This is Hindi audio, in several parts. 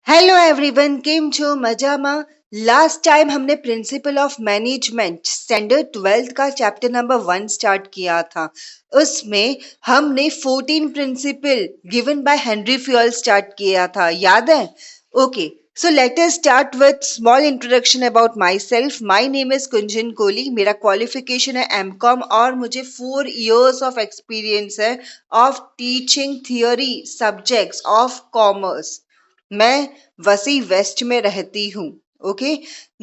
हेलो एवरीवन, केम छो मजामा। लास्ट टाइम हमने principle of management standard 12th का चैप्टर नंबर 1 स्टार्ट किया था। उसमें हमने 14 principle given by Henry Fayol start किया था, याद है? Okay, so let us start with small introduction about myself. My name is Kunjan Kohli. मेरा क्वालिफिकेशन है एमकॉम और मुझे 4 years ऑफ एक्सपीरियंस है of teaching theory subjects of commerce. मैं वसी वेस्ट में रहती हूँ। ओके,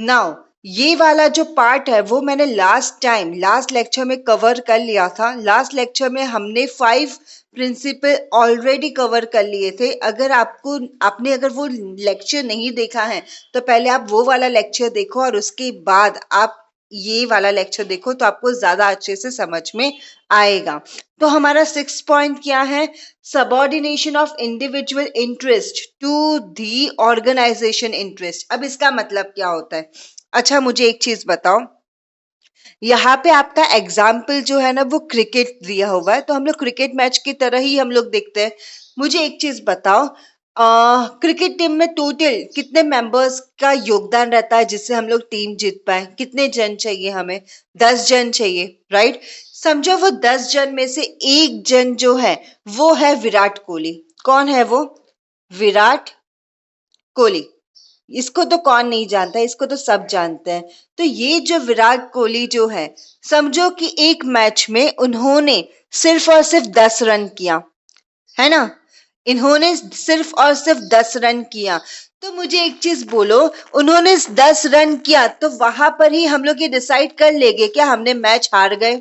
नाउ ये वाला जो पार्ट है वो मैंने लास्ट लेक्चर में कवर कर लिया था। लास्ट लेक्चर में हमने 5 प्रिंसिपल ऑलरेडी कवर कर लिए थे। अगर आपने अगर वो लेक्चर नहीं देखा है तो पहले आप वो वाला लेक्चर देखो और उसके बाद आप ये वाला लेक्चर देखो तो आपको ज्यादा अच्छे से समझ में आएगा। तो हमारा 6 पॉइंट क्या है? Subordination of individual interest to the organisation interest. अब इसका मतलब क्या होता है? अच्छा, मुझे एक चीज बताओ, यहाँ पे आपका एग्जाम्पल जो है ना वो क्रिकेट दिया हुआ है, तो हम लोग क्रिकेट मैच की तरह ही हम लोग देखते हैं। मुझे एक चीज बताओ, क्रिकेट टीम में टोटल कितने मेंबर्स का योगदान रहता है जिससे हम लोग टीम जीत पाए? कितने जन चाहिए हमें? 10 जन चाहिए, राइट? समझो वो 10 जन में से एक जन जो है वो है विराट कोहली। कौन है वो? विराट कोहली। इसको तो कौन नहीं जानता, इसको तो सब जानते हैं। तो ये जो विराट कोहली जो है, समझो कि एक मैच में उन्होंने सिर्फ और सिर्फ 10 रन किया, है ना? इन्होंने सिर्फ और सिर्फ 10 रन किया। तो मुझे एक चीज बोलो, उन्होंने 10 रन किया तो वहां पर ही हम लोग ये डिसाइड कर लेंगे क्या हमने मैच हार गए?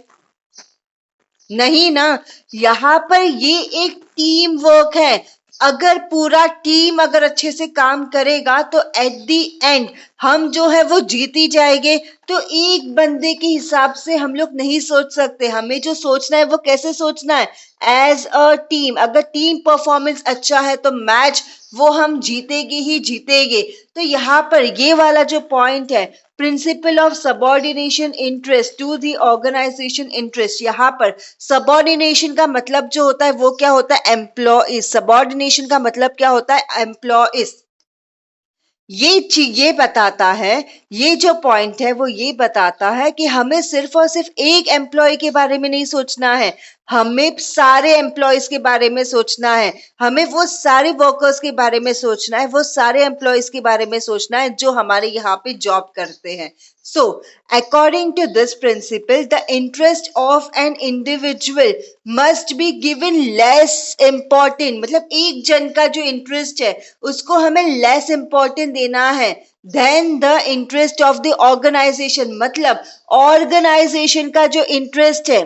नहीं ना। यहाँ पर ये एक टीम वर्क है। अगर पूरा टीम अगर अच्छे से काम करेगा तो एट द एंड हम जो है वो जीत ही जाएंगे। तो एक बंदे के हिसाब से हम लोग नहीं सोच सकते। हमें जो सोचना है वो कैसे सोचना है? As a team. अगर टीम परफॉर्मेंस अच्छा है तो मैच वो हम जीतेंगे ही जीतेंगे। तो यहाँ पर ये वाला जो पॉइंट है, principle of subordination interest to the organisation interest, यहाँ पर सबऑर्डिनेशन का मतलब जो होता है वो क्या होता है? एम्प्लॉइज। सबऑर्डिनेशन का मतलब क्या होता है? एम्प्लॉइज। ये बताता है, ये जो पॉइंट है वो ये बताता है कि हमें सिर्फ और सिर्फ एक एम्प्लॉय के बारे में नहीं सोचना है, हमें सारे एम्प्लॉयज के बारे में सोचना है। हमें वो सारे वर्कर्स के बारे में सोचना है, वो सारे एम्प्लॉयज के बारे में सोचना है जो हमारे यहाँ पे जॉब करते हैं। सो according to this principle, the interest of an individual must be given less important। मतलब एक जन का जो इंटरेस्ट है उसको हमें लेस इंपॉर्टेंट देना है than the interest of the organisation. मतलब ऑर्गेनाइजेशन का जो इंटरेस्ट है,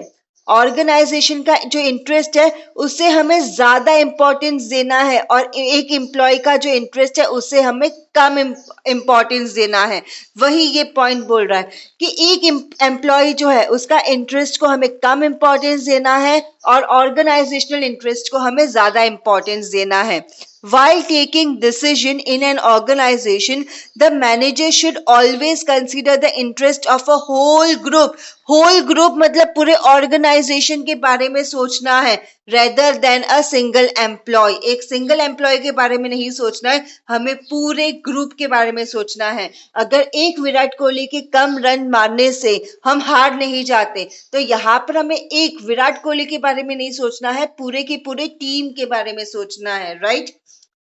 ऑर्गेनाइजेशन का जो इंटरेस्ट है उसे हमें ज्यादा इंपॉर्टेंस देना है और एक एम्प्लॉय का जो इंटरेस्ट है उसे हमें कम इंपॉर्टेंस देना है। वही ये पॉइंट बोल रहा है कि एक एम्प्लॉय जो है उसका इंटरेस्ट को हमें कम इंपॉर्टेंस देना है और ऑर्गेनाइजेशनल इंटरेस्ट को हमें ज्यादा इंपॉर्टेंस देना है। While taking decision in an organization, the manager should always consider the interest of a whole group। whole group मतलब पूरे organization के बारे में सोचना है rather than a single employee। एक single employee के बारे में नहीं सोचना है, हमें पूरे ग्रुप के बारे में सोचना है। अगर एक विराट कोहली के कम रन मारने से हम हार नहीं जाते तो यहाँ पर हमें एक विराट कोहली के बारे में नहीं सोचना है, पूरे की पूरे टीम के बारे में सोचना है, right?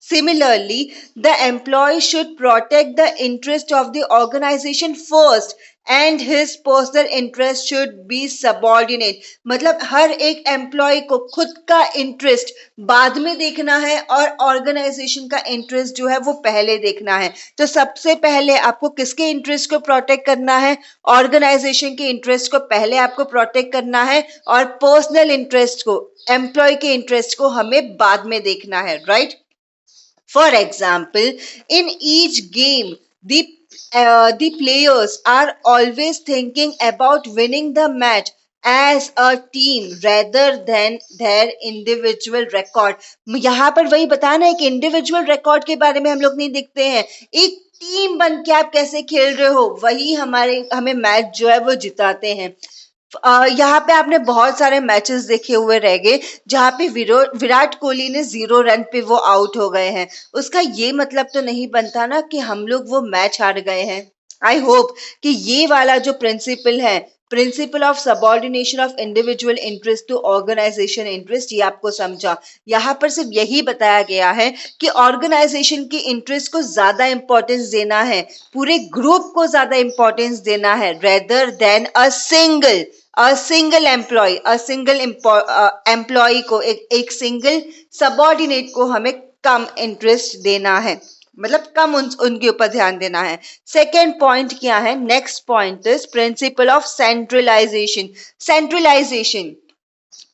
Similarly, the employee should protect the interest of the organization first and his personal interest should be subordinate। मतलब हर एक एम्प्लॉय को खुद का इंटरेस्ट बाद में देखना है और ऑर्गेनाइजेशन का इंटरेस्ट जो है वो पहले देखना है। तो सबसे पहले आपको किसके इंटरेस्ट को प्रोटेक्ट करना है? ऑर्गेनाइजेशन के इंटरेस्ट को पहले आपको प्रोटेक्ट करना है और पर्सनल इंटरेस्ट को, एम्प्लॉय के इंटरेस्ट को हमें बाद में देखना है, right? For example, in each game, the players are always thinking about winning the match as a team rather than their individual record। यहाँ पर वही बताना है कि इंडिविजुअल रिकॉर्ड के बारे में हम लोग नहीं देखते हैं, एक टीम बन के आप कैसे खेल रहे हो वही हमें मैच जो है वो जिताते हैं। यहाँ पे आपने बहुत सारे मैचेस देखे हुए रह गए जहाँ पे विराट कोहली ने 0 रन पे वो आउट हो गए हैं। उसका ये मतलब तो नहीं बनता ना कि हम लोग वो मैच हार गए हैं। आई होप कि ये वाला जो प्रिंसिपल है, principle of subordination of individual interest to organisation interest, ये आपको समझा। यहाँ पर सिर्फ यही बताया गया है कि ऑर्गेनाइजेशन की इंटरेस्ट को ज्यादा इंपॉर्टेंस देना है, पूरे ग्रुप को ज्यादा इंपॉर्टेंस देना है, rather than a single employee को, एक सिंगल सबॉर्डिनेट को हमें कम इंटरेस्ट देना है, मतलब कम उनके ऊपर ध्यान देना है। सेकेंड पॉइंट क्या है? Next point is principle of centralisation. Centralisation,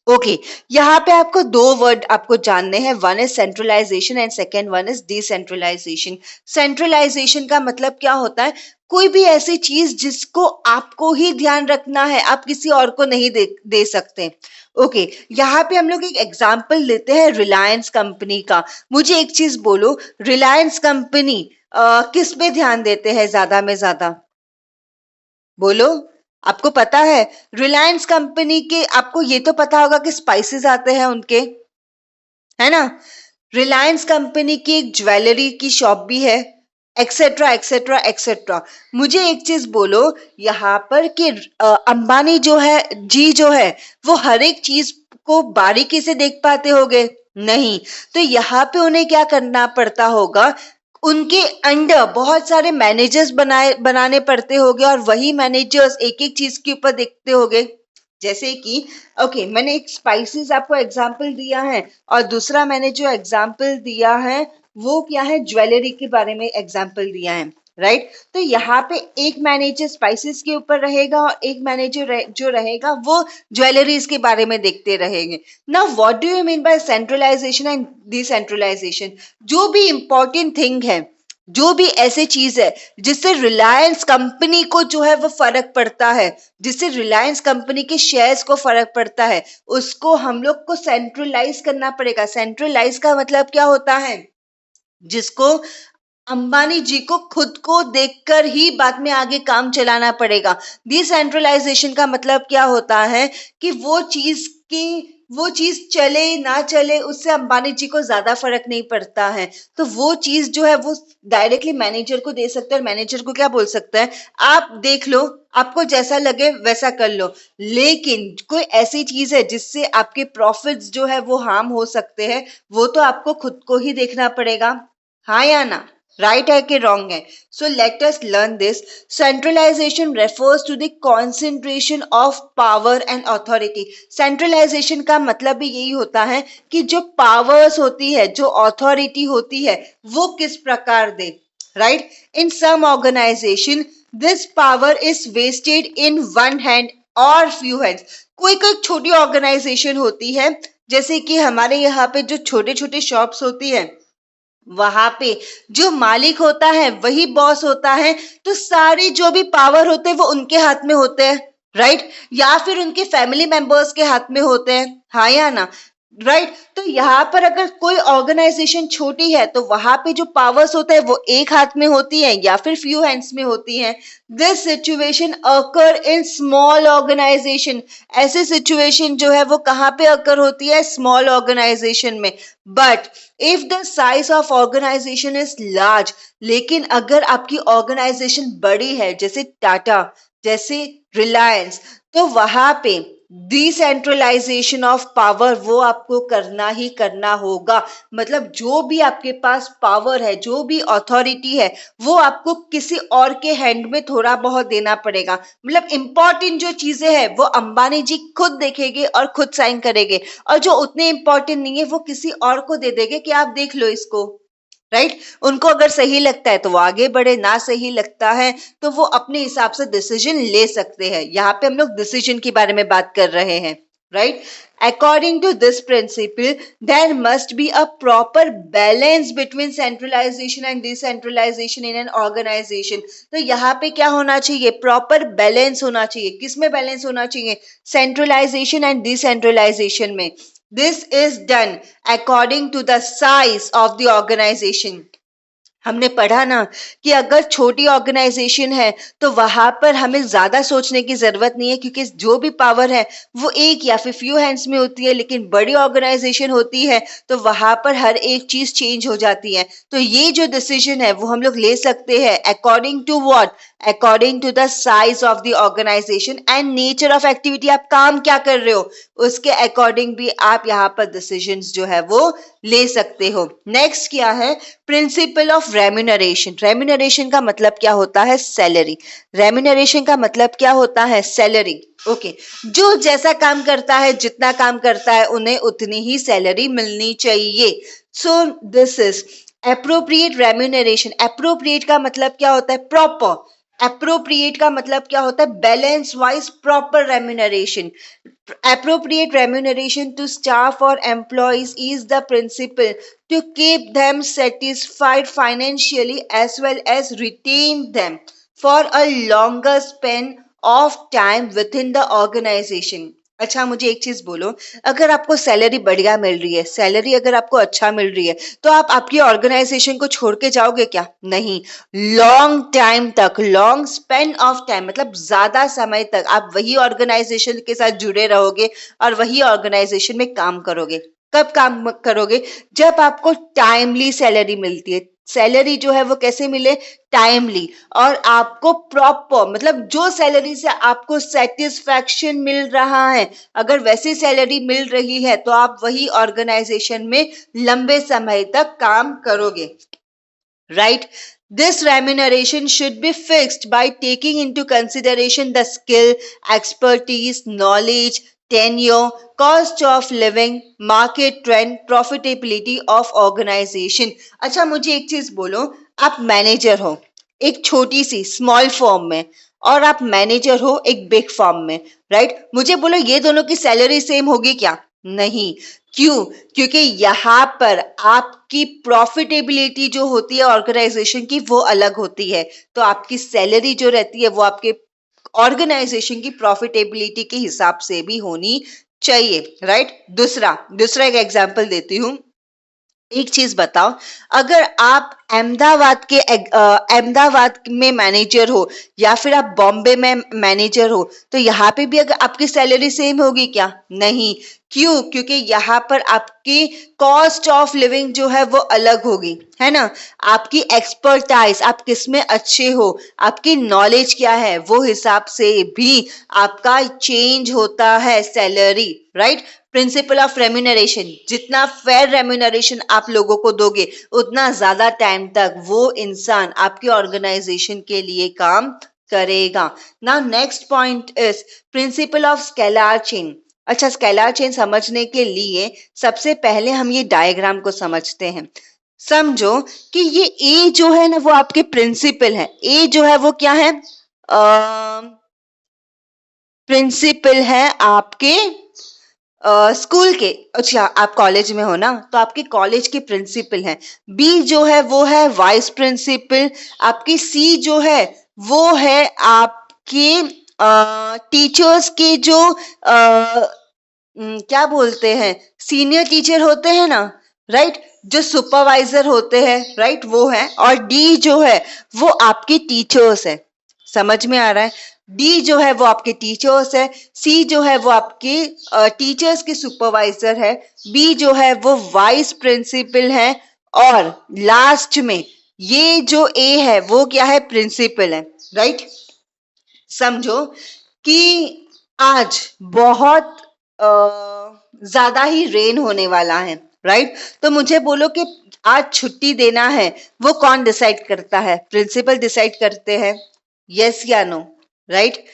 okay, यहाँ पे आपको दो वर्ड आपको जानने हैं, one is centralisation and second one is decentralisation. Centralisation का मतलब क्या होता है? कोई भी ऐसी चीज जिसको आपको ही ध्यान रखना है, आप किसी और को नहीं दे सकते। ओके, यहाँ पे हम लोग एक एग्जाम्पल लेते हैं रिलायंस कंपनी का। मुझे एक चीज बोलो, रिलायंस कंपनी किस पे ध्यान देते हैं ज्यादा में ज्यादा? बोलो, आपको पता है रिलायंस कंपनी के, आपको ये तो पता होगा कि स्पाइसेस आते हैं उनके, है ना? रिलायंस कंपनी की एक ज्वेलरी की शॉप भी है, एक्सेट्रा एक्सेट्रा एक्सेट्रा। मुझे एक चीज बोलो यहाँ पर कि अंबानी जो है, जी जो है, वो हर एक चीज को बारीकी से देख पाते होगे? नहीं। तो यहाँ पे उन्हें क्या करना पड़ता होगा? उनके अंडर बहुत सारे मैनेजर्स बनाने पड़ते होंगे और वही मैनेजर्स एक एक चीज के ऊपर देखते होंगे। जैसे कि ओके, मैंने एक स्पाइसेस आपको एग्जांपल दिया है और दूसरा मैंने जो एग्जांपल दिया है वो क्या है? ज्वेलरी के बारे में एग्जांपल दिया है, राइट? तो यहाँ पे एक मैनेजर स्पाइसेस के ऊपर रहेगा और एक मैनेजर जो रहेगा वो ज्वेलरीज के बारे में देखते रहेंगे। Now what do you mean by centralisation and decentralisation? जो भी इंपॉर्टेंट थिंग है, जो भी ऐसी चीज है जिससे रिलायंस कंपनी को जो है वो फर्क पड़ता है, जिससे रिलायंस कंपनी के शेयर्स को फर्क पड़ता है, उसको हम लोग को सेंट्रलाइज करना पड़ेगा। सेंट्रलाइज का मतलब क्या होता है? जिसको अंबानी जी को खुद को देखकर ही बाद में आगे काम चलाना पड़ेगा। डिसेंट्रलाइजेशन का मतलब क्या होता है कि वो चीज चले ना चले उससे अंबानी जी को ज्यादा फर्क नहीं पड़ता है। तो वो चीज जो है वो डायरेक्टली मैनेजर को दे सकता है, मैनेजर को क्या बोल सकता है? आप देख लो, आपको जैसा लगे वैसा कर लो। लेकिन कोई ऐसी चीज है जिससे आपके प्रॉफिट्स जो है वो हार्म हो सकते हैं, वो तो आपको खुद को ही देखना पड़ेगा। हाँ या ना? राइट है कि रॉन्ग है? So let us learn this. Centralisation refers to the concentration of power and authority. Centralisation का मतलब भी यही होता है कि जो पावर्स होती है, जो अथॉरिटी होती है, वो किस प्रकार दे, right? In some organisation this power is vested in one hand और फ्यू हैंड्स। कोई कोई छोटी ऑर्गेनाइजेशन होती है, जैसे कि हमारे यहाँ पे जो छोटे छोटे शॉप्स होती है, वहां पे जो मालिक होता है वही बॉस होता है, तो सारे जो भी पावर होते हैं वो उनके हाथ में होते हैं, राइट? या फिर उनके फैमिली मेंबर्स के हाथ में होते हैं, हाँ या ना? राइट? तो यहाँ पर अगर कोई ऑर्गेनाइजेशन छोटी है तो वहां पे जो पावर्स होते हैं वो एक हाथ में होती है या फिर फ्यू हैंड्स में होती है। This situation occur in small organisation. ऐसी सिचुएशन जो है वो कहाँ पे अकर होती है? स्मॉल ऑर्गेनाइजेशन में। But if the size of organisation is large, लेकिन अगर आपकी ऑर्गेनाइजेशन बड़ी है, जैसे टाटा, जैसे रिलायंस, तो वहां पे डिसेंट्रलाइजेशन ऑफ पावर वो आपको करना ही करना होगा। मतलब जो भी आपके पास पावर है, जो भी अथॉरिटी है, वो आपको किसी और के हैंड में थोड़ा बहुत देना पड़ेगा। मतलब इंपॉर्टेंट जो चीजें हैं वो अंबानी जी खुद देखेंगे और खुद साइन करेंगे, और जो उतने इंपॉर्टेंट नहीं है वो किसी और को दे देंगे कि आप देख लो इसको, राइट? उनको अगर सही लगता है तो वो आगे बढ़े, ना सही लगता है तो वो अपने हिसाब से डिसीजन ले सकते हैं। यहाँ पे हम लोग डिसीजन के बारे में बात कर रहे हैं, right? According to this principle there must be a proper balance between centralisation and decentralisation in an organisation. तो यहाँ पे क्या होना चाहिए? प्रॉपर बैलेंस होना चाहिए। किसमें बैलेंस होना चाहिए? सेंट्रलाइजेशन एंड डिसेंट्रलाइजेशन में। This is done according to the size of the organization. हमने पढ़ा ना कि अगर छोटी ऑर्गेनाइजेशन है तो वहां पर हमें ज्यादा सोचने की जरूरत नहीं है, क्योंकि जो भी पावर है वो एक या फिर फ्यू हैंड्स में होती है। लेकिन बड़ी ऑर्गेनाइजेशन होती है तो वहां पर हर एक चीज चेंज हो जाती है। तो ये जो डिसीजन है वो हम लोग ले सकते हैं according to what, according to the size of the organisation and nature of activity. आप काम क्या कर रहे हो उसके अकॉर्डिंग भी आप यहाँ पर डिसीजंस जो है वो ले सकते हो। नेक्स्ट क्या है, प्रिंसिपल ऑफ रेम्यूनरेशन। रेम्यूनरेशन का मतलब क्या होता है, सैलरी। रेम्यूनरेशन का मतलब क्या होता है, सैलरी। ओके, जो जैसा काम करता है, जितना काम करता है, उन्हें उतनी ही सैलरी मिलनी चाहिए। So this is appropriate remuneration. Appropriate का मतलब क्या होता है, प्रॉपर। एप्रोप्रिएट का मतलब क्या होता है, balance wise proper remuneration. Appropriate remuneration to staff or employees is the principle to keep them satisfied financially as well as retain them for a longer span of time within the organization। अच्छा, मुझे एक चीज बोलो, अगर आपको सैलरी बढ़िया मिल रही है, सैलरी अगर आपको अच्छा मिल रही है, तो आप आपकी ऑर्गेनाइजेशन को छोड़ के जाओगे क्या? नहीं। लॉन्ग टाइम तक, लॉन्ग स्पेन ऑफ टाइम मतलब ज्यादा समय तक आप वही ऑर्गेनाइजेशन के साथ जुड़े रहोगे और वही ऑर्गेनाइजेशन में काम करोगे। कब काम करोगे? जब आपको टाइमली सैलरी मिलती है। सैलरी जो है वो कैसे मिले, टाइमली, और आपको प्रॉपर मतलब जो सैलरी से आपको सेटिस्फैक्शन मिल रहा है, अगर वैसी सैलरी मिल रही है तो आप वही ऑर्गेनाइजेशन में लंबे समय तक काम करोगे। Right? This remuneration should be fixed by taking into consideration the skill, expertise, knowledge, tenure, cost of living, market trend, profitability of organization। अच्छा, मुझे एक चीज बोलो, आप मैनेजर हो एक छोटी सी स्मॉल फर्म में, और आप मैनेजर हो एक बिग फर्म में, राइट? मुझे बोलो ये दोनों की सैलरी सेम होगी क्या? नहीं। क्यों? क्योंकि यहाँ पर आपकी प्रॉफिटेबिलिटी जो होती है ऑर्गेनाइजेशन की वो अलग होती है। तो आपकी सैलरी जो रहती है वो आपके ऑर्गेनाइजेशन की प्रॉफिटेबिलिटी के हिसाब से भी होनी चाहिए, राइट? दूसरा दूसरा एक एग्जांपल देती हूँ। एक चीज बताओ, अगर आप अहमदाबाद में मैनेजर हो या फिर आप बॉम्बे में मैनेजर हो, तो यहाँ पे भी अगर आपकी सैलरी सेम होगी क्या? नहीं। क्यों? क्योंकि यहाँ पर आपकी कॉस्ट ऑफ लिविंग जो है वो अलग होगी, है ना? आपकी एक्सपर्टाइज, आप किसमें अच्छे हो, आपकी नॉलेज क्या है, वो हिसाब से भी आपका चेंज होता है salary, right? Principle of remuneration, जितना फेयर रेम्यूनरेशन आप लोगों को दोगे उतना ज्यादा टाइम तक वो इंसान आपकी ऑर्गेनाइजेशन के लिए काम करेगा। Now next point is principle of scalar chain. अच्छा, स्केलर चेन समझने के लिए सबसे पहले हम ये डायग्राम को समझते हैं। समझो कि ये ए जो है ना वो आपके प्रिंसिपल है। ए जो है वो क्या है, प्रिंसिपल है आपके स्कूल के। अच्छा, आप कॉलेज में हो ना, तो आपके कॉलेज के प्रिंसिपल हैं। बी जो है वो है वाइस प्रिंसिपल। आपकी सी जो है वो है आपके टीचर्स के जो क्या बोलते हैं, सीनियर टीचर होते हैं ना, राइट? जो सुपरवाइजर होते हैं, राइट, वो है। और डी जो है वो आपके टीचर्स है। समझ में आ रहा है? डी जो है वो आपके टीचर्स है, सी जो है वो आपके टीचर्स के सुपरवाइजर है, बी जो है वो वाइस प्रिंसिपल है, और लास्ट में ये जो ए है वो क्या है, प्रिंसिपल है, राइट? समझो कि आज बहुत ज्यादा ही रेन होने वाला है, राइट? तो मुझे बोलो कि आज छुट्टी देना है, वो कौन डिसाइड करता है? प्रिंसिपल डिसाइड करते हैं, यस या नो? राइट?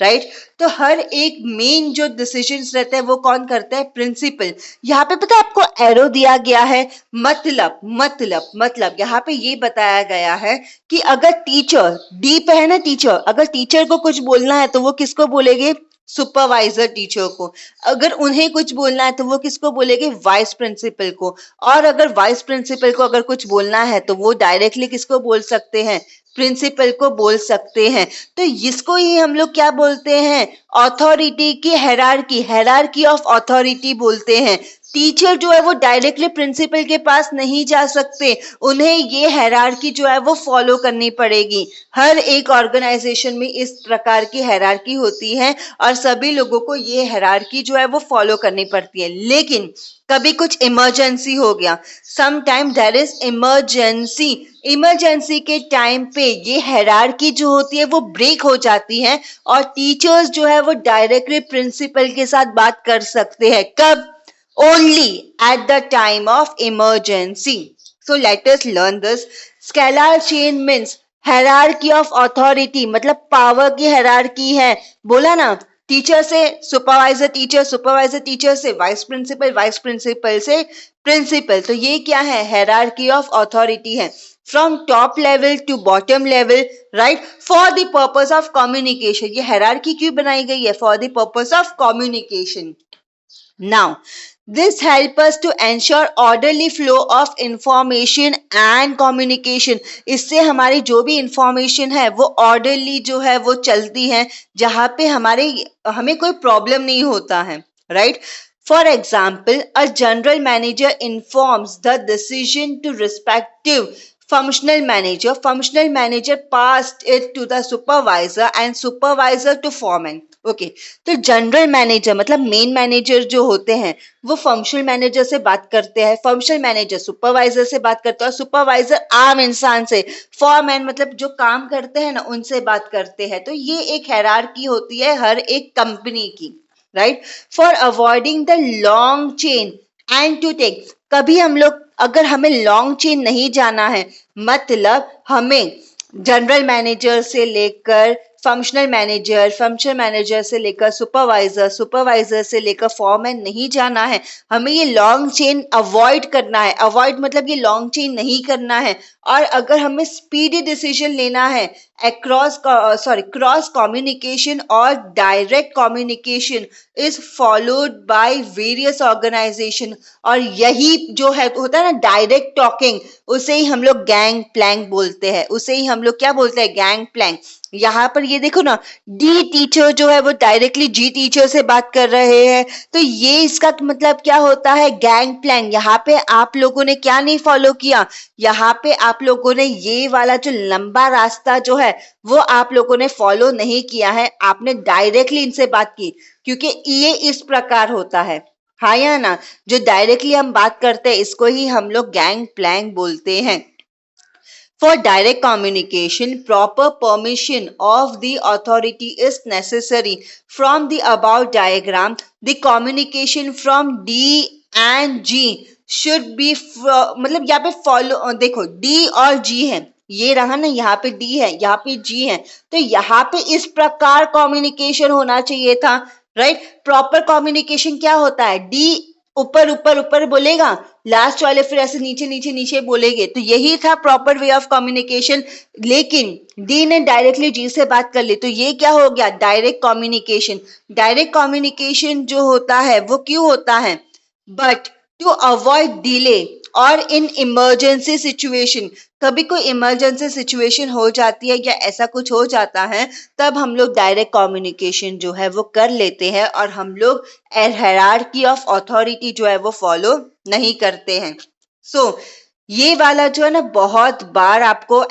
राइट? तो हर एक मेन जो डिसीजंस रहते हैं वो कौन करता है? प्रिंसिपल। यहाँ पे पता है आपको एरो दिया गया है, मतलब यहाँ पे ये बताया गया है कि अगर टीचर, डी पे है ना टीचर, अगर टीचर को कुछ बोलना है तो वो किसको बोलेंगे? सुपरवाइजर टीचर को। अगर उन्हें कुछ बोलना है तो वो किसको बोलेंगे? वाइस प्रिंसिपल को। और अगर वाइस प्रिंसिपल को अगर कुछ बोलना है तो वो डायरेक्टली किसको बोल सकते हैं? प्रिंसिपल को बोल सकते हैं। तो इसको ही हम लोग क्या बोलते हैं? ऑथोरिटी की हायरार्की, हायरार्की ऑफ अथॉरिटी बोलते हैं। टीचर जो है वो डायरेक्टली प्रिंसिपल के पास नहीं जा सकते, उन्हें ये हायरार्की जो है वो फॉलो करनी पड़ेगी। हर एक ऑर्गेनाइजेशन में इस प्रकार की हायरार्की होती है और सभी लोगों को ये हायरार्की जो है वो फॉलो करनी पड़ती है। लेकिन कभी कुछ इमरजेंसी हो गया, some time there is emergency, emergency के टाइम पे ये हायरार्की जो होती है वो ब्रेक हो जाती है और टीचर्स जो है वो डायरेक्टली प्रिंसिपल के साथ बात कर सकते हैं। कब? Only at the time of emergency. So let us learn this. Scalar chain means hierarchy of authority, मतलब पावर की hierarchy है। बोला ना, टीचर से सुपरवाइजर, टीचर सुपरवाइजर, टीचर से वाइस प्रिंसिपल, वाइस प्रिंसिपल से प्रिंसिपल। तो ये क्या है? हायरार्की ऑफ अथॉरिटी है। From top level to bottom level, right, for the purpose of communication. ये हायरार्की क्यों बनाई गई है? For the purpose of communication. Now, this help us to ensure orderly flow of information and communication. इससे हमारी जो भी इंफॉर्मेशन है वो ऑर्डरली जो है वो चलती है, जहाँ पे हमें कोई प्रॉब्लम नहीं होता है, right. For example, a general manager informs the decision to respective functional manager. Functional manager passed it to the supervisor and supervisor to foreman. Okay तो जनरल मैनेजर मतलब मेन मैनेजर जो होते हैं वो फंक्शनल मैनेजर से बात करते हैं, फंक्शनल मैनेजर सुपरवाइजर से बात करते हैं और सुपरवाइजर आम इंसान से, फॉरमैन मतलब जो काम करते हैं ना उनसे बात करते हैं। तो ये एक हायरार्की होती है हर एक कंपनी की, right. For avoiding the long chain and to take, कभी हम लोग अगर हमें लॉन्ग चेन नहीं जाना है, मतलब हमें जनरल मैनेजर से लेकर फंक्शनल मैनेजर से लेकर सुपरवाइजर, सुपरवाइजर से लेकर फॉरमैन नहीं जाना है, हमें ये लॉन्ग चेन अवॉइड करना है। अवॉइड मतलब ये लॉन्ग चेन नहीं करना है। और अगर हमें स्पीडी डिसीजन लेना है क्रॉस कम्युनिकेशन और direct communication is followed by various organisation. और यही जो है होता है ना डायरेक्ट टॉकिंग, उसे ही हम लोग गैंग प्लैंक बोलते हैं। उसे ही हम लोग क्या बोलते हैं? Gang plank. यहाँ पर ये देखो ना, डी टीचर जो है वो डायरेक्टली जी टीचर से बात कर रहे हैं, तो ये इसका मतलब क्या होता है? Gang plank. यहाँ पे आप लोगों ने क्या नहीं फॉलो किया? यहाँ पे आप लोगों ने ये वाला जो लंबा रास्ता जो है वो आप लोगों ने फॉलो नहीं किया है, आपने डायरेक्टली इनसे बात की, क्योंकि ये इस प्रकार होता है। हाँ या ना? जो डायरेक्टली हम बात करते हैं इसको ही हम लोग गैंग प्लैंक बोलते हैं। For direct communication, proper permission of the authority is necessary. From the above diagram, the communication from D and G should be मतलब यहाँ पे फॉलो देखो D और G है, ये रहा ना, यहाँ पे D है, यहाँ पे G है, तो यहाँ पे इस प्रकार कम्युनिकेशन होना चाहिए था, राइट। प्रॉपर कम्युनिकेशन क्या होता है? D ऊपर ऊपर ऊपर बोलेगा, लास्ट वाले फिर ऐसे नीचे नीचे नीचे बोलेंगे, तो यही था प्रॉपर वे ऑफ कम्युनिकेशन। लेकिन डी ने डायरेक्टली जी से बात कर ली, तो ये क्या हो गया? Direct communication. डायरेक्ट कम्युनिकेशन जो होता है वो क्यों होता है? बट टू अवॉइड डिले और इन इमरजेंसी सिचुएशन, कभी कोई इमरजेंसी सिचुएशन हो जाती है या ऐसा कुछ हो जाता है, तब हम लोग डायरेक्ट कम्युनिकेशन जो है वो कर लेते हैं और हम लोग हायरार्की ऑफ अथॉरिटी जो है वो फॉलो नहीं करते हैं। सो ये वाला जो है ना बहुत बार आपको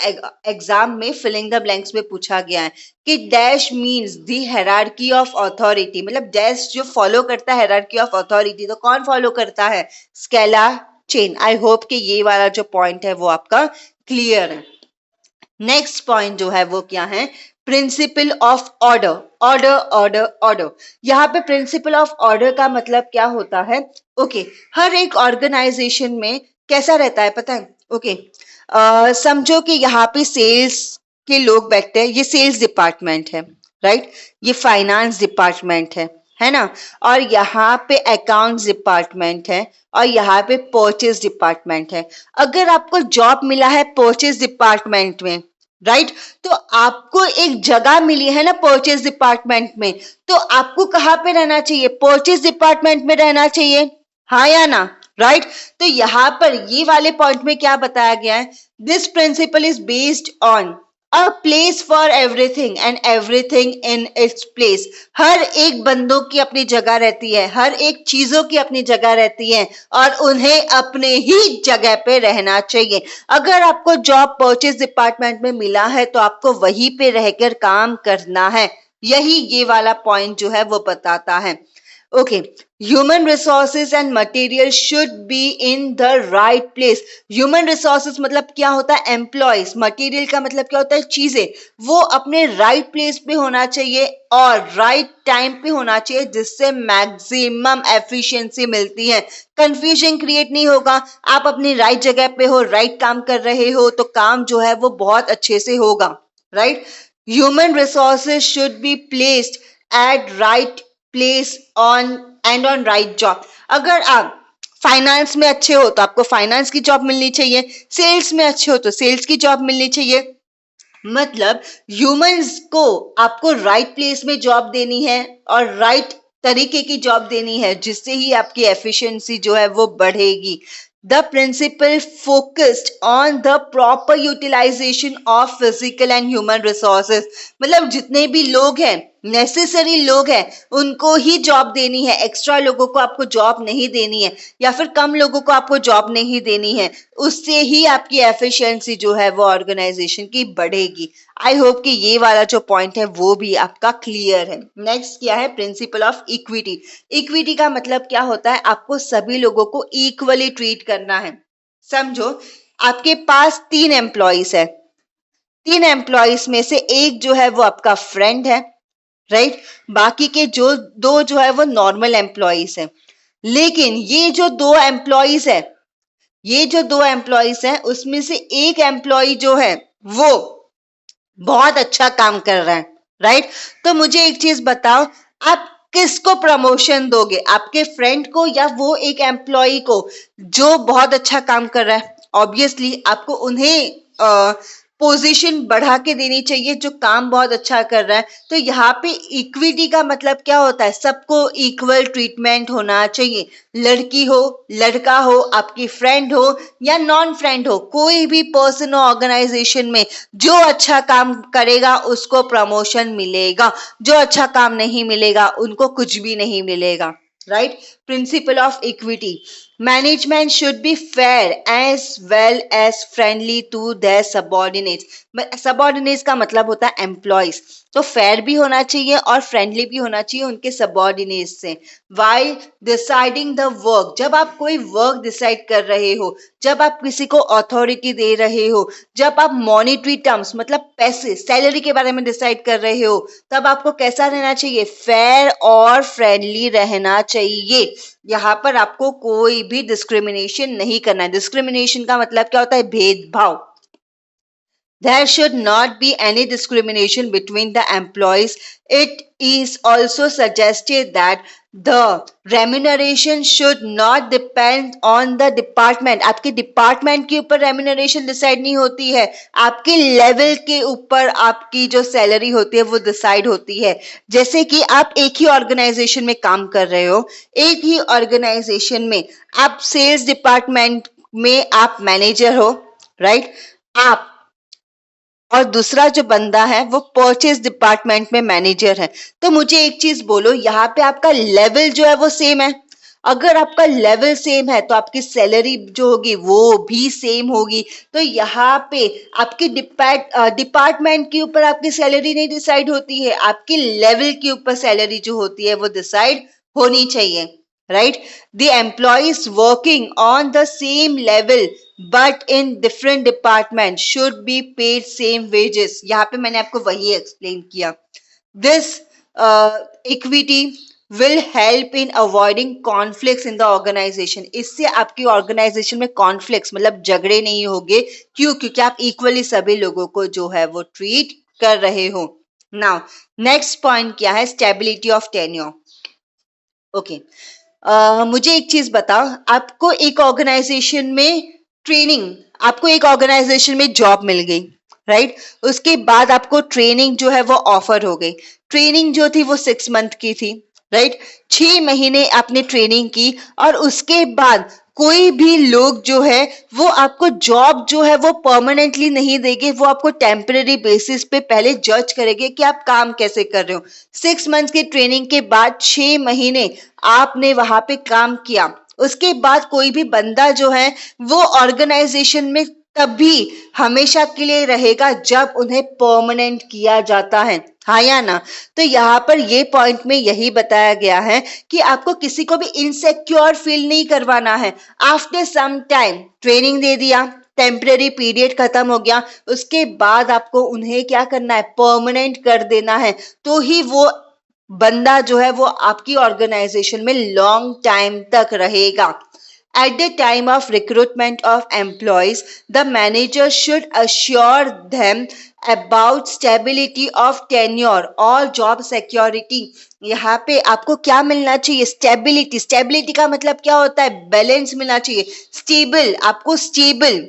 एग्जाम में फिलिंग द ब्लैंक्स में पूछा गया है कि dash means the hierarchy of authority, मतलब डैश जो फॉलो करता है हायरार्की ऑफ अथॉरिटी, तो कौन फॉलो करता है? Scalar chain. आई होप कि ये वाला जो पॉइंट है वो आपका क्लियर है। नेक्स्ट पॉइंट जो है वो क्या है? Principle of order. Order order order, यहाँ पे प्रिंसिपल ऑफ ऑर्डर का मतलब क्या होता है? ओके हर एक ऑर्गेनाइजेशन में कैसा रहता है पता है? ओके समझो कि यहाँ पे सेल्स के लोग बैठते हैं, ये सेल्स डिपार्टमेंट है, राइट। ये फाइनेंस डिपार्टमेंट है ना, और यहाँ पे अकाउंट्स डिपार्टमेंट है और यहाँ पे परचेज डिपार्टमेंट है। अगर आपको जॉब मिला है परचेज डिपार्टमेंट में, राइट, तो आपको एक जगह मिली है ना परचेज डिपार्टमेंट में, तो आपको कहाँ पे रहना चाहिए? परचेज डिपार्टमेंट में रहना चाहिए, हाँ या ना? राइट तो यहाँ पर ये वाले पॉइंट में क्या बताया गया है? This principle is based on a place for everything and everything in its place. हर एक बंदों की अपनी जगह रहती है, हर एक चीजों की अपनी जगह रहती है और उन्हें अपने ही जगह पे रहना चाहिए। अगर आपको जॉब परचेज डिपार्टमेंट में मिला है तो आपको वहीं पे रहकर काम करना है, यही ये वाला पॉइंट जो है वो बताता है। Okay, human resources and material should be in the right place. Human resources मतलब क्या होता है? एम्प्लॉयज। मटेरियल का मतलब क्या होता है? चीजें। वो अपने राइट प्लेस पे होना चाहिए और राइट टाइम पे होना चाहिए, जिससे मैक्सिमम एफिशिएंसी मिलती है। कंफ्यूजन क्रिएट नहीं होगा। आप अपनी राइट जगह पे हो, राइट काम कर रहे हो, तो काम जो है वो बहुत अच्छे से होगा, right? Human resources should be placed at right place on and on right job. अगर आप फाइनेंस में अच्छे हो तो आपको फाइनेंस की जॉब मिलनी चाहिए, सेल्स में अच्छे हो तो सेल्स की जॉब मिलनी चाहिए। मतलब ह्यूमंस को आपको राइट प्लेस में जॉब देनी है और राइट तरीके की जॉब देनी है, जिससे ही आपकी एफिशिएंसी जो है वो बढ़ेगी। The principle focused on the proper utilisation of physical and human resources. मतलब जितने भी लोग हैं, नेसेसरी लोग हैं, उनको ही जॉब देनी है, एक्स्ट्रा लोगों को आपको जॉब नहीं देनी है, या फिर कम लोगों को आपको जॉब नहीं देनी है। उससे ही आपकी एफिशिएंसी जो है वो ऑर्गेनाइजेशन की बढ़ेगी। आई होप कि ये वाला जो पॉइंट है वो भी आपका क्लियर है। नेक्स्ट क्या है? Principle of equity. इक्विटी का मतलब क्या होता है? आपको सभी लोगों को इक्वली ट्रीट करना है। समझो, आपके पास 3 एम्प्लॉइज है, 3 एम्प्लॉइज में से एक जो है वो आपका फ्रेंड है, राइट? बाकी के जो दो जो है वो नॉर्मल एम्प्लॉइज है। लेकिन ये जो दो एम्प्लॉइज हैं उसमें से एक एम्प्लॉय जो है वो बहुत अच्छा काम कर रहा है, राइट? तो मुझे एक चीज बताओ, आप किसको प्रमोशन दोगे? आपके फ्रेंड को या वो एक एम्प्लॉय को जो बहुत अच्छा काम कर रहा है? ऑब्वियसली आपको उन्हें पोजीशन बढ़ा के देनी चाहिए जो काम बहुत अच्छा कर रहा है। तो यहाँ पे इक्विटी का मतलब क्या होता है? सबको इक्वल ट्रीटमेंट होना चाहिए। लड़की हो, लड़का हो, आपकी फ्रेंड हो या नॉन फ्रेंड हो, कोई भी पर्सन हो ऑर्गेनाइजेशन में, जो अच्छा काम करेगा उसको प्रमोशन मिलेगा, जो अच्छा काम नहीं मिलेगा उनको कुछ भी नहीं मिलेगा, right? Principle of equity. Management should be fair as well as friendly to their subordinates. Subordinates का मतलब होता है एम्प्लॉयज। तो फेयर भी होना चाहिए और फ्रेंडली भी होना चाहिए उनके सबॉर्डिनेट्स से। वाइल डिसाइडिंग द वर्क, जब आप कोई वर्क डिसाइड कर रहे हो, जब आप किसी को अथॉरिटी दे रहे हो, जब आप मॉनिटरी टर्म्स मतलब पैसे, सैलरी के बारे में डिसाइड कर रहे हो, तब आपको कैसा रहना चाहिए? फेयर और फ्रेंडली रहना चाहिए। यहाँ पर आपको कोई भी डिस्क्रिमिनेशन नहीं करना है। डिस्क्रिमिनेशन का मतलब क्या होता है? भेदभाव। There should not be any discrimination between the employees. It is also suggested that the remuneration should not depend on the department. आपके डिपार्टमेंट के ऊपर रेम्यूनरेशन डिसाइड नहीं होती है, आपके लेवल के ऊपर आपकी जो सैलरी होती है वो डिसाइड होती है। जैसे कि आप एक ही ऑर्गेनाइजेशन में काम कर रहे हो, एक ही ऑर्गेनाइजेशन में आप सेल्स डिपार्टमेंट में आप मैनेजर हो, राइट? आप और दूसरा जो बंदा है वो परचेज डिपार्टमेंट में मैनेजर है। तो मुझे एक चीज बोलो, यहाँ पे आपका लेवल जो है वो सेम है? अगर आपका लेवल सेम है तो आपकी सैलरी जो होगी वो भी सेम होगी। तो यहाँ पे आपकी डिपार्टमेंट के ऊपर आपकी सैलरी नहीं डिसाइड होती है, आपके लेवल के ऊपर सैलरी जो होती है वो डिसाइड होनी चाहिए, right? The employees working on the same level but in different departments should be paid same wages. यहाँ पे मैंने आपको वही एक्सप्लेन किया। This equity will help in avoiding conflicts in the organization. इससे आपकी ऑर्गेनाइजेशन में कॉन्फ्लिक्ट्स मतलब झगड़े नहीं होंगे। क्यों? क्योंकि आप इक्वली सभी लोगों को जो है वो ट्रीट कर रहे हो। नाउ नेक्स्ट पॉइंट क्या है? Stability of tenure. ओके, मुझे एक चीज बताओ, आपको एक ऑर्गेनाइजेशन में जॉब मिल गई, राइट? उसके बाद आपको ट्रेनिंग जो है वो ऑफर हो गई। ट्रेनिंग जो थी वो 6 मंथ की थी, राइट। 6 महीने आपने ट्रेनिंग की और उसके बाद कोई भी लोग जो है वो आपको जॉब जो है वो परमानेंटली नहीं देंगे, वो आपको टेम्पररी बेसिस पे पहले जज करेंगे कि आप काम कैसे कर रहे हो। 6 मंथ्स की ट्रेनिंग के बाद 6 महीने आपने वहां पे काम किया, उसके बाद कोई भी बंदा जो है वो ऑर्गेनाइजेशन में तभी हमेशा के लिए रहेगा जब उन्हें परमानेंट किया जाता है, हाँ या ना। तो यहाँ पर ये पॉइंट में यही बताया गया है कि आपको किसी को भी इनसिक्योर फील नहीं करवाना है। आफ्टर सम टाइम ट्रेनिंग दे दिया, टेम्पररी पीरियड खत्म हो गया, उसके बाद आपको उन्हें क्या करना है, परमानेंट कर देना है। तो ही वो बंदा जो है वो आपकी ऑर्गेनाइजेशन में लॉन्ग टाइम तक रहेगा। At the time of recruitment of employees, the manager should assure them about stability of tenure और job security। यहाँ पे आपको क्या मिलना चाहिए, स्टेबिलिटी। स्टेबिलिटी का मतलब क्या होता है, बैलेंस मिलना चाहिए। स्टेबल, आपको स्टेबल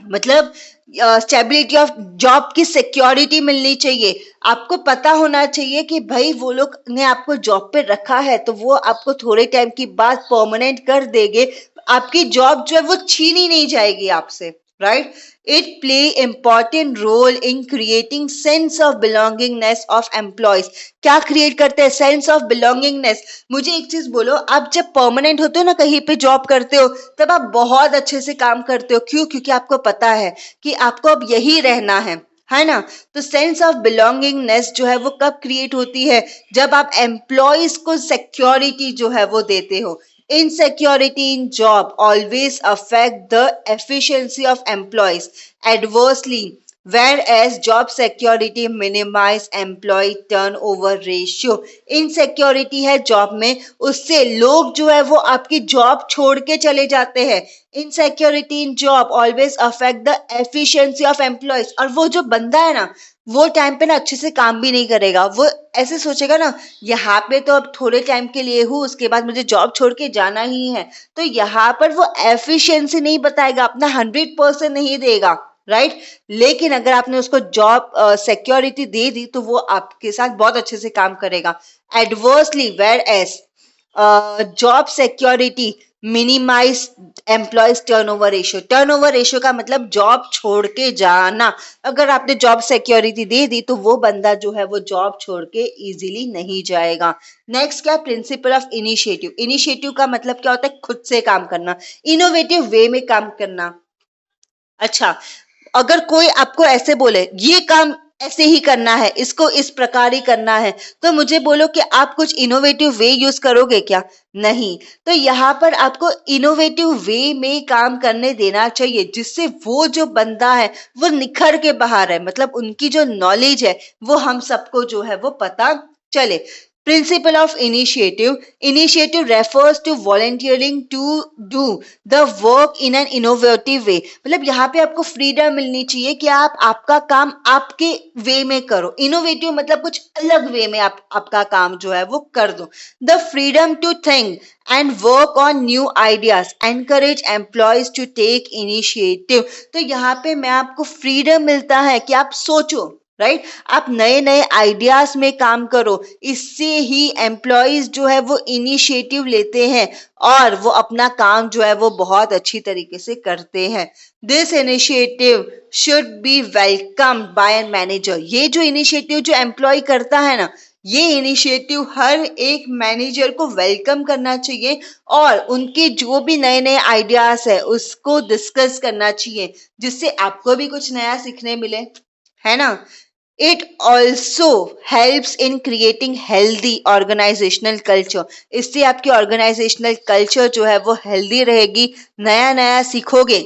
मतलब स्टेबिलिटी ऑफ जॉब की सिक्योरिटी मिलनी चाहिए। आपको पता होना चाहिए कि भाई वो लोग ने आपको जॉब पे रखा है तो वो आपको थोड़े टाइम के बाद परमानेंट कर देंगे, आपकी जॉब जो है वो छीनी नहीं जाएगी आपसे, right. It play important role in creating sense of belongingness of employees. क्या क्रिएट करते हैं, सेंस ऑफ बिलोंगिंगनेस। मुझे एक चीज बोलो, आप जब परमानेंट होते हो ना, कहीं पे जॉब करते हो, तब आप बहुत अच्छे से काम करते हो। क्यों? क्योंकि आपको पता है कि आपको अब यही रहना है ना। तो सेंस ऑफ बिलोंगिंगनेस जो है वो कब क्रिएट होती है, जब आप एम्प्लॉयज को सिक्योरिटी जो है वो देते हो। Insecurity in job always affect the efficiency of employees adversely, whereas job security minimize employee turnover ratio। Insecurity है जॉब में, उससे लोग जो है वो आपकी जॉब छोड़ के चले जाते हैं। Insecurity in job always affect the efficiency of employees. और वो जो बंदा है ना, वो टाइम पे ना अच्छे से काम भी नहीं करेगा। वो ऐसे सोचेगा ना, यहाँ पे तो अब थोड़े टाइम के लिए हूँ, उसके बाद मुझे जॉब छोड़ के जाना ही है। तो यहाँ पर वो एफिशिएंसी नहीं बताएगा, अपना 100% नहीं देगा, राइट। लेकिन अगर आपने उसको जॉब सिक्योरिटी दे दी तो वो आपके साथ बहुत अच्छे से काम करेगा। Adversely, whereas job security minimise employees turnover ratio. Turnover ratio का मतलब जॉब छोड़ के जाना। अगर आपने जॉब सिक्योरिटी दे दी तो वो बंदा जो है वो जॉब छोड़ के इजीली नहीं जाएगा। नेक्स्ट क्या, प्रिंसिपल ऑफ इनिशिएटिव। इनिशिएटिव का मतलब क्या होता है, खुद से काम करना, इनोवेटिव वे में काम करना। अच्छा, अगर कोई आपको ऐसे बोले ये काम ऐसे ही करना है, इसको इस प्रकार ही करना है, तो मुझे बोलो कि आप कुछ इनोवेटिव वे यूज करोगे क्या? नहीं। तो यहाँ पर आपको इनोवेटिव वे में काम करने देना चाहिए, जिससे वो जो बंदा है वो निखर के बाहर है, मतलब उनकी जो नॉलेज है वो हम सबको जो है वो पता चले। Principle of initiative. Initiative refers to volunteering to do the work in an innovative way। मतलब यहाँ पे आपको फ्रीडम मिलनी चाहिए कि आप आपका काम आपके वे में करो। इनोवेटिव मतलब कुछ अलग वे में आप आपका काम जो है वो कर दो। The freedom to think and work on new ideas encourage employees to take initiative. तो यहाँ पे मैं आपको फ्रीडम मिलता है कि आप सोचो, राइट। आप नए नए आइडियाज में काम करो, इससे ही एम्प्लॉयज जो है वो इनिशिएटिव लेते हैं और वो अपना काम जो है वो बहुत अच्छी तरीके से करते हैं। This initiative should be welcome by an manager. ये जो इनिशिएटिव जो एम्प्लॉय करता है ना, ये इनिशिएटिव हर एक मैनेजर को वेलकम करना चाहिए और उनके जो भी नए नए आइडियाज है उसको डिस्कस करना चाहिए, जिससे आपको भी कुछ नया सीखने मिले, है ना। It also helps in creating healthy organizational culture। इससे आपकी organizational culture जो है वो healthy रहेगी, नया नया सीखोगे,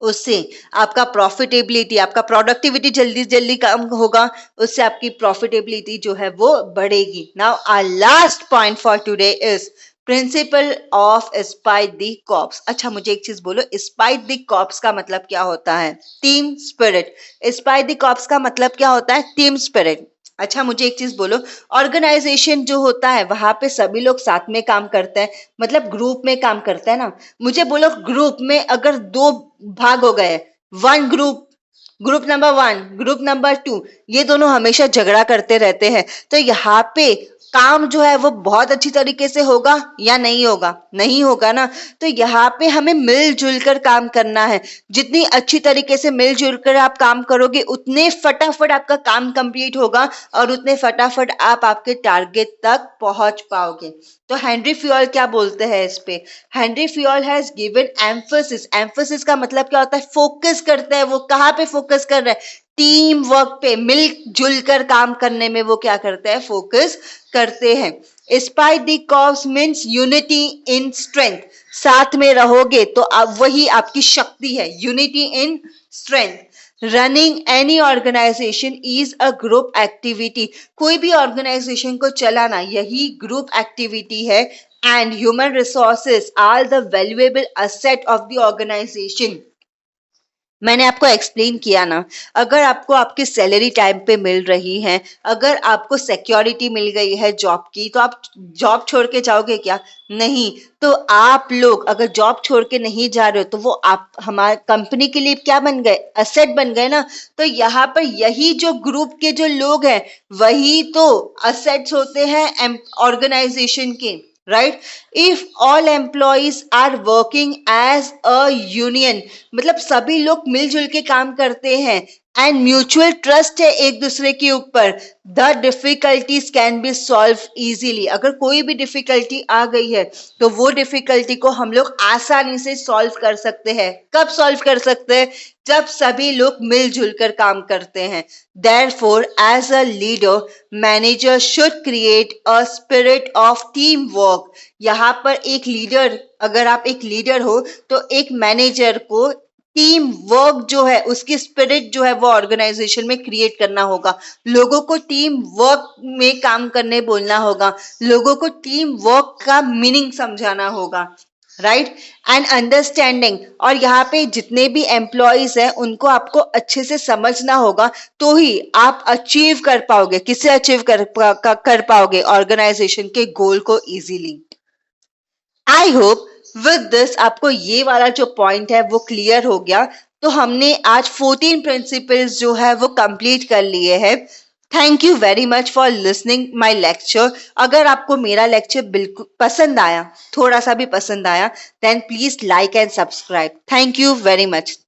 उससे आपका प्रॉफिटेबिलिटी, आपका प्रोडक्टिविटी जल्दी जल्दी कम होगा, उससे आपकी प्रॉफिटेबिलिटी जो है वो बढ़ेगी। Now our last point for today is principle of esprit de corps. अच्छा, मुझे एक चीज बोलो, स्पाइट द कॉर्प्स का मतलब क्या होता है? Team spirit. Spite de corps का मतलब क्या होता है? Team spirit. अच्छा, मुझे एक चीज बोलो, ऑर्गेनाइजेशन जो होता है वहां पे सभी लोग साथ में काम करते हैं, मतलब ग्रुप में काम करते हैं ना। मुझे बोलो, ग्रुप में अगर दो भाग हो गए, one group, group number 1, group number 2, ये दोनों हमेशा झगड़ा करते रहते हैं। तो यहाँ पे काम जो है वो बहुत अच्छी तरीके से होगा या नहीं होगा? नहीं होगा ना। तो यहाँ पे हमें मिलजुल कर काम करना है। जितनी अच्छी तरीके से मिलजुल कर आप काम करोगे उतने फटाफट आपका काम कंप्लीट होगा और उतने फटाफट आप आपके टारगेट तक पहुंच पाओगे। तो हेनरी फ्यूल क्या बोलते हैं इस पे? Henry fuel has given emphasis. Emphasis का मतलब क्या होता है? फोकस करते हैं। वो कहाँ पे फोकस कर रहे हैं? टीम वर्क पे, मिलजुल कर काम करने में वो क्या करते हैं? फोकस करते हैं। Esprit de corps means unity in strength. साथ में रहोगे तो आप, वही आपकी शक्ति है, unity in strength. Running any organisation is a group activity. कोई भी ऑर्गेनाइजेशन को चलाना यही ग्रुप एक्टिविटी है। And human resources are the valuable asset of the organisation. मैंने आपको एक्सप्लेन किया ना, अगर आपको आपकी सैलरी टाइम पे मिल रही है, अगर आपको सिक्योरिटी मिल गई है जॉब की, तो आप जॉब छोड़ के जाओगे क्या? नहीं। तो आप लोग अगर जॉब छोड़ के नहीं जा रहे हो तो वो आप हमारे कंपनी के लिए क्या बन गए? असेट बन गए ना। तो यहाँ पर यही जो ग्रुप के जो लोग हैं वही तो असेट्स होते हैं ऑर्गेनाइजेशन के, right? If all employees are working as a union, मतलब सभी लोग मिलजुल के काम करते हैं एंड म्यूचुअल ट्रस्ट है एक दूसरे के ऊपर, the difficulties can be solve easily. अगर कोई भी डिफिकल्टी आ गई है तो वो डिफिकल्टी को हम लोग आसानी से सॉल्व कर सकते हैं। कब सॉल्व कर सकते हैं? जब सभी लोग मिलजुल कर काम करते हैं। Therefore, as a leader, manager should create a spirit of teamwork. यहाँ पर एक लीडर, अगर आप एक लीडर हो तो एक मैनेजर को टीम वर्क जो है, उसकी स्पिरिट जो है वो ऑर्गेनाइजेशन में क्रिएट करना होगा। लोगों को टीम वर्क में काम करने बोलना होगा। लोगों को टीम वर्क का मीनिंग समझाना होगा, राइट? And understanding. और यहाँ पे जितने भी एम्प्लॉयज हैं उनको आपको अच्छे से समझना होगा, तो ही आप अचीव कर पाओगे। किसे अचीव कर पाओगे? ऑर्गेनाइजेशन के गोल को easily. I hope with this आपको ये वाला जो पॉइंट है वो क्लियर हो गया। तो हमने आज 14 प्रिंसिपल्स जो है वो कंप्लीट कर लिए हैं। Thank you very much for listening my lecture. अगर आपको मेरा लेक्चर बिल्कुल पसंद आया, थोड़ा सा भी पसंद आया, then please like and subscribe. Thank you very much.